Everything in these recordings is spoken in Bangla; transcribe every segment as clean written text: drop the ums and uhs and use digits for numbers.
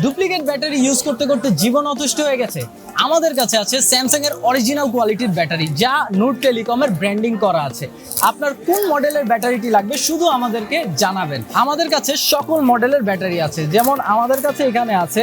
ডুপ্লিকেট ব্যাটারি ইউজ করতে করতে জীবন অতিষ্ঠ হয়ে গেছে? আমাদের কাছে আছে স্যামসাং এর অরিজিনাল কোয়ালিটির ব্যাটারি, যা নোট টেলিকমের ব্র্যান্ডিং করা আছে। আপনার কোন মডেলের ব্যাটারিটি লাগবে শুধু আমাদেরকে জানাবেন। আমাদের কাছে সকল মডেলের ব্যাটারি আছে, যেমন আমাদের কাছে এখানে আছে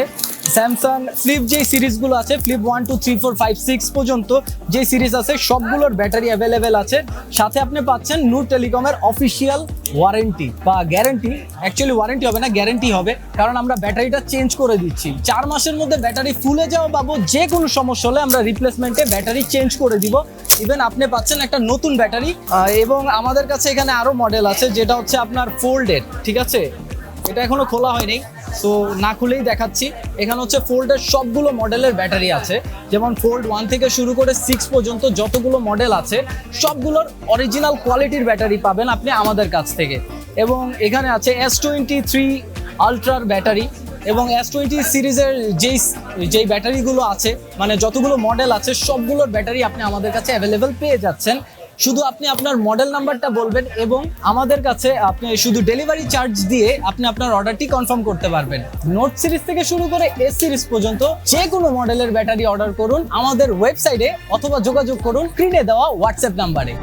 স্যামসাং ফ্লিপ যে সিরিজগুলো আছে, ফ্লিপ 1 2 3 4 5 6 পর্যন্ত যে সিরিজ আছে সবগুলোর ব্যাটারি অ্যাভেলেবেল আছে। সাথে আপনি পাচ্ছেন নূর টেলিকমের অফিসিয়াল ওয়ারেন্টি বা গ্যারেন্টি। অ্যাকচুয়ালি ওয়ারেন্টি হবে না, গ্যারেন্টি হবে, কারণ আমরা ব্যাটারিটা চেঞ্জ করে দিচ্ছি। 4 মাসের মধ্যে ব্যাটারি ফুলে যাওয়া বাবদ যে কোনো সমস্যা হলে আমরা রিপ্লেসমেন্টে ব্যাটারি চেঞ্জ করে দিব। ইভেন আপনি পাচ্ছেন একটা নতুন ব্যাটারি। এবং আমাদের কাছে এখানে আরো মডেল আছে, যেটা হচ্ছে আপনার ফোল্ডেড, ঠিক আছে? এটা এখনো খোলা হয়নি, সো না খুলেই দেখাচ্ছি। এখানে হচ্ছে ফোল্ডের সবগুলো মডেলের ব্যাটারি আছে, যেমন ফোল্ড 1 থেকে শুরু করে 6 পর্যন্ত যতগুলো মডেল আছে সবগুলোর অরিজিনাল কোয়ালিটির ব্যাটারি পাবেন আপনি আমাদের কাছ থেকে। এবং এখানে আছে S23 আলট্রার ব্যাটারি এবং S20 সিরিজের যেই ব্যাটারিগুলো আছে, মানে যতগুলো মডেল আছে সবগুলোর ব্যাটারি আপনি আমাদের কাছে অ্যাভেলেবেল পেয়ে যাচ্ছেন। শুধু আপনি আপনার মডেল নাম্বারটা বলবেন এবং আমাদের কাছে আপনি শুধু ডেলিভারি চার্জ দিয়ে আপনি আপনার অর্ডারটি কনফার্ম করতে পারবেন। নোট সিরিজ থেকে শুরু করে এস সিরিজ পর্যন্ত যে কোনো মডেলের ব্যাটারি অর্ডার করুন আমাদের ওয়েবসাইটে অথবা যোগাযোগ করুন স্ক্রিনে দেওয়া হোয়াটসঅ্যাপ নাম্বারে।